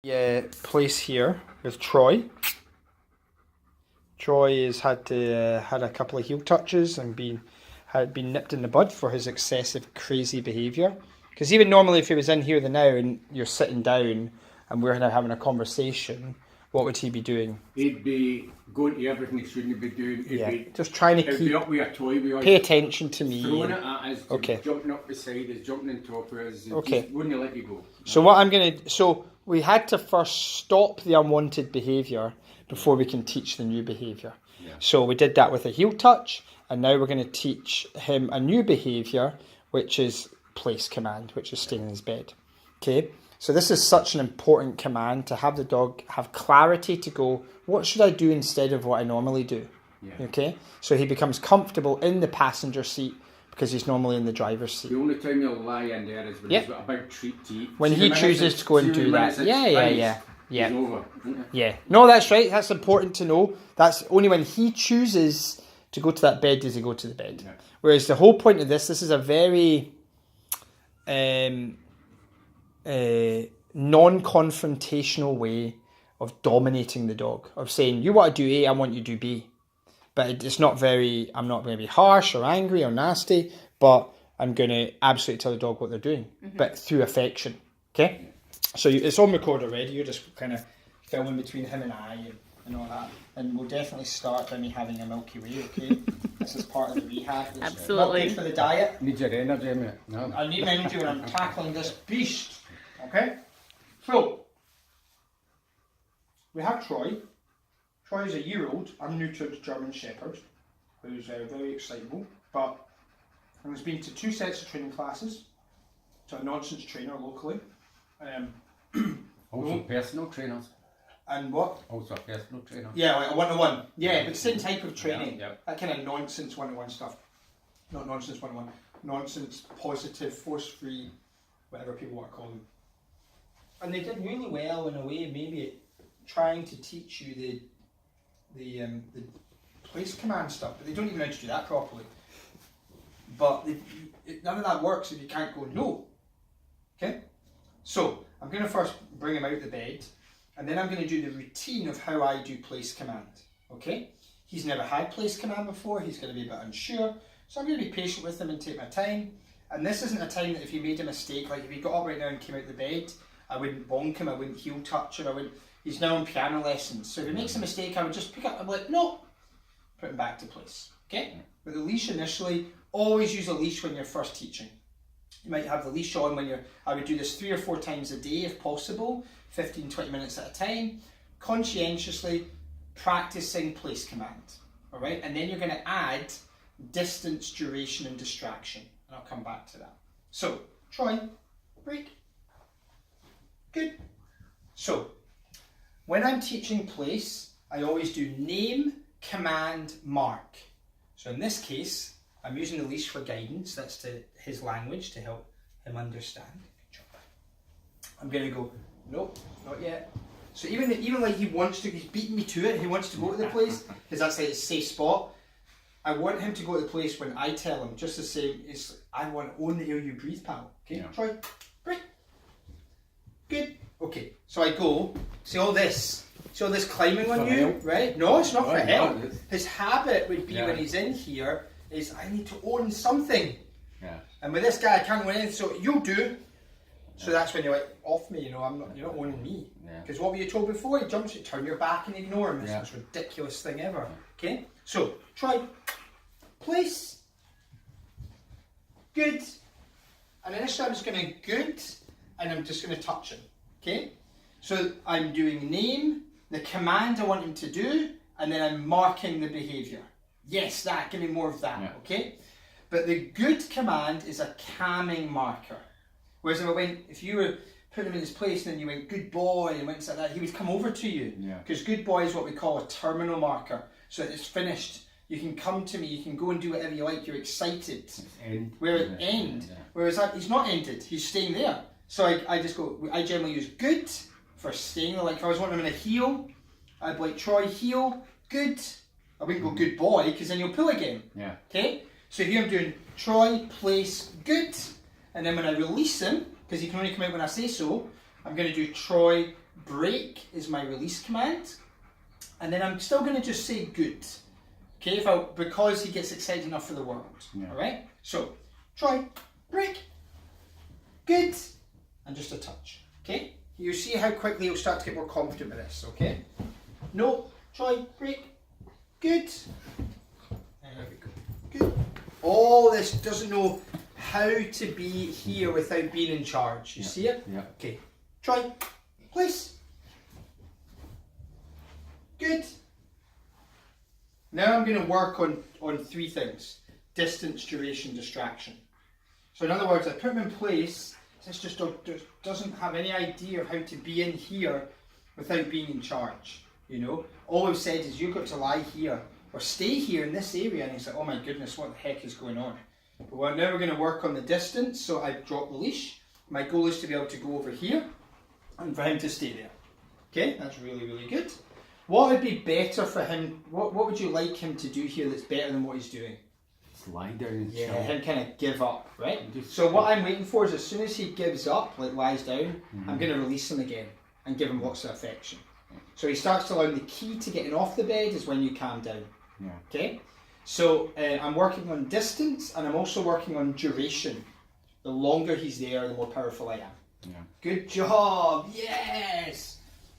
Place here with Troy. Troy has had a couple of heel touches and had been nipped in the bud for his excessive crazy behaviour. Because even normally, if he was in here the now and you're sitting down and we're now having a conversation, what would he be doing? He'd be going to everything he shouldn't be doing. He'd be just trying to he'd keep be up with a toy. Pay attention to me. Throwing it at us. Okay. Jumping up beside us, jumping on top of us. Okay. Just wouldn't let you go. So we had to first stop the unwanted behaviour before we can teach the new behaviour. Yeah. So we did that with a heel touch, and now we're going to teach him a new behaviour, which is place command, which is staying in his bed. Okay. So this is such an important command to have the dog have clarity to go, what should I do instead of what I normally do? Yeah. Okay. So he becomes comfortable in the passenger seat because he's normally in the driver's seat. The only time he'll lie in there is when he's got a big treat to eat. When he chooses to go and do that. Yeah. He's over. Yeah. No, that's right. That's important to know. That's only when he chooses to go to that bed does he go to the bed. Yeah. Whereas the whole point of this is a very non-confrontational way of dominating the dog. Of saying, you want to do A, I want you to do B. But it's not very, I'm not going to be harsh or angry or nasty, but I'm going to absolutely tell the dog what they're doing, but through affection. Okay? So it's on record already. You're just kind of filming between him and I and all that. And we'll definitely start by me having a Milky Way, okay? This is part of the rehab. Absolutely. Not good for the diet. Need your energy, mate. No. I need my energy when I'm tackling this beast. Okay? So, we have Troy. Troy is a year-old, unneutered German Shepherd, who's very excitable, but has been to 2 sets of training classes, to a nonsense trainer locally. Also personal trainers. And what? Also a personal trainer. Yeah, like a one-to-one. Yeah, but same type of training. Yeah. That kind of nonsense one-to-one stuff. Not nonsense one-to-one. Nonsense, positive, force-free, whatever people want to call them. And they did really well in a way, maybe trying to teach you the place command stuff, but they don't even know how to do that properly. But none of that works if you can't go no. Okay? So, I'm going to first bring him out of the bed, and then I'm going to do the routine of how I do place command. Okay? He's never had place command before, he's going to be a bit unsure, so I'm going to be patient with him and take my time. And this isn't a time that if he made a mistake, like if he got up right now and came out of the bed, I wouldn't bonk him, I wouldn't heel touch him, he's now in piano lessons, so if he makes a mistake, I would just pick up, I'm like, no, put him back to place. Okay? With the leash initially, always use a leash when you're first teaching. You might have the leash on when I would do this 3 or 4 times a day if possible, 15-20 minutes at a time, conscientiously practicing place command. Alright? And then you're going to add distance, duration and distraction. And I'll come back to that. So, Troy, break. Good. So, when I'm teaching place, I always do name, command, mark. So in this case, I'm using the leash for guidance. That's to his language to help him understand. Good job. I'm going to go, nope, not yet. So even like he's beating me to it, he wants to go to the place, because that's like a safe spot. I want him to go to the place when I tell him, just the same as I want to only hear you breathe, pal. Okay, Troy, breathe. Good. Okay, so I go, see all this climbing on you, right? No, it's not for help. His habit would be when he's in here is I need to own something. Yeah. And with this guy I can't own anything, so you do. So that's when you're like, off me, you're not owning me. Because what were you told before? He jumps, you turn your back and ignore him. It's the most ridiculous thing ever. Okay? So, try, place, good. And initially I'm just going to good, and I'm just going to touch him. Okay? So I'm doing name, the command I want him to do, and then I'm marking the behaviour. Yes, that, give me more of that, okay? But the good command is a calming marker. Whereas if you were putting him in his place and then you went, good boy, and went like that, he would come over to you. Because good boy is what we call a terminal marker. So it's finished. You can come to me, you can go and do whatever you like, you're excited. Whereas he's not ended, he's staying there. So I just go, I generally use good for staying there. Like if I was wanting him in a heel, I'd be like, Troy, heel, good. I wouldn't go good boy, because then you'll pull again. Okay? So here I'm doing Troy, place, good. And then when I release him, because he can only come out when I say so, I'm going to do Troy, break is my release command. And then I'm still going to just say good. Okay, because he gets excited enough for the word. Yeah. Alright? So, try, break, good, and just a touch. Okay? You see how quickly he'll start to get more confident with this, okay? No, try, break, good. There we go. Good. All this doesn't know how to be here without being in charge. You see it? Yeah. Okay. Try, place. Good. Now I'm going to work on three things. Distance, duration, distraction. So in other words, I put him in place. This just doesn't have any idea of how to be in here without being in charge. You know, all I've said is you've got to lie here or stay here in this area, and he's like, oh my goodness, what the heck is going on? But now we're going to work on the distance. So I've dropped the leash. My goal is to be able to go over here and for him to stay there. Okay, that's really, really good. What would be better for him? What would you like him to do here that's better than what he's doing? Just lie down and Yeah, chill. him kind of give up, right? Just So what I'm waiting for is as soon as he gives up, like lies down, I'm going to release him again and give him lots of affection. So he starts to learn the key to getting off the bed is when you calm down. Yeah. Okay? So I'm working on distance and I'm also working on duration. The longer he's there, the more powerful I am. Yeah. Good job! Yes!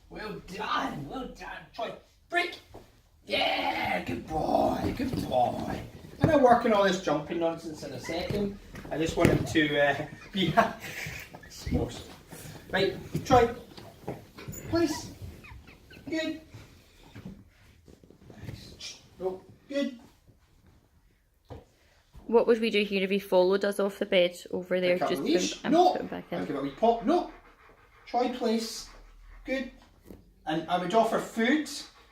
Well done! Well done! Try break! Yeah! Good boy! Good boy! And I'll work on all this jumping nonsense in a second. I just want him to be awesome. Right, try. Place. Good. Nice. Oh, good. What would we do here if he followed us off the bed over there? Pick up Just the leash. put him, No. put him back I'll in. give it a wee pop. No. Try place. Good. And I would offer food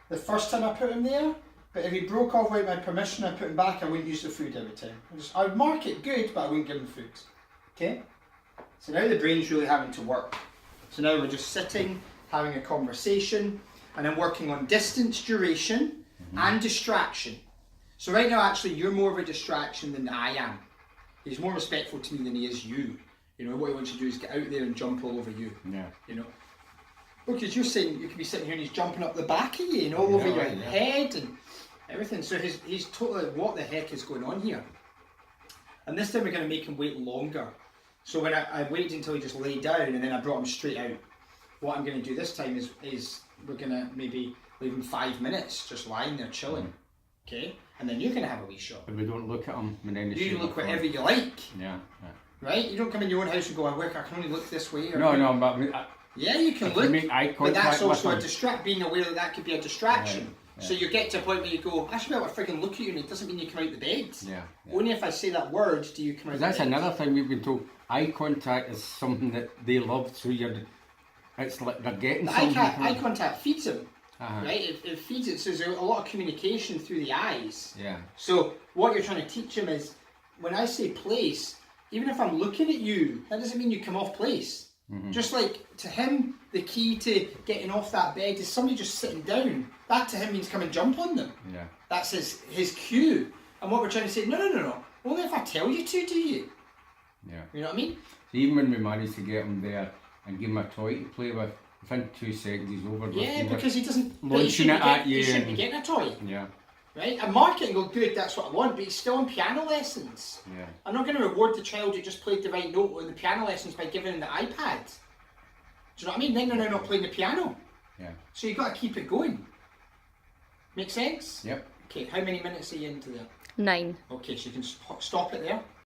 the first time I put him there, but if he broke off without my permission, I put him back, I wouldn't use the food every time. I would mark it good, but I wouldn't give him food. Okay? So now the brain's really having to work. So now we're just sitting, having a conversation, and I'm working on distance, duration, and distraction. So right now, actually, you're more of a distraction than I am. He's more respectful to me than he is you. You know, what he wants to do is get out there and jump all over you. Yeah. You know? Because you're saying you could be sitting here and he's jumping up the back of you and all over your right, yeah. head and everything. So he's totally, what the heck is going on here? And this time we're going to make him wait longer. So when I waited until he just lay down and then I brought him straight out. What I'm going to do this time is we're going to maybe leave him 5 minutes just lying there chilling. Okay? And then you're going to have a wee shot. But we don't look at him and then You look whatever you like. Yeah. Right? You don't come in your own house and go, I can only look this way. Or No, but yeah, you can if look. you make eye But that's contact with also a him. being aware that could be a distraction. Right, yeah. So you get to a point where you go, I should be able to frigging look at you and it doesn't mean you come out the bed. Yeah. Only if I say that word do you come out That's the bed. another thing we've been told. Eye contact is something that they love. So it's like they're getting The something. eye contact feeds him, Uh-huh. right? It feeds it. So there's a lot of communication through the eyes. Yeah. So what you're trying to teach him is, when I say place, even if I'm looking at you, that doesn't mean you come off place. Just like to him, the key to getting off that bed is somebody just sitting down. That to him means come and jump on them. Yeah. That's his cue. And what we're trying to say, no. Only if I tell you to, do you? Yeah. You know what I mean? So even when we managed to get him there and give him a toy to play with, within 2 seconds he's over. Yeah, because he doesn't. But he launching shouldn't, it be, at he you shouldn't be and- getting a toy, Yeah. right? I mark it and go, good, that's what I want. But he's still in piano lessons. Yeah. I'm not going to reward the child who just played the right note on the piano lessons by giving him the iPad. Do you know what I mean? Then they're now not playing the piano. Yeah. So you've got to keep it going. Make sense? Yep. Okay, how many minutes are you into there? 9. Okay, so you can stop it there.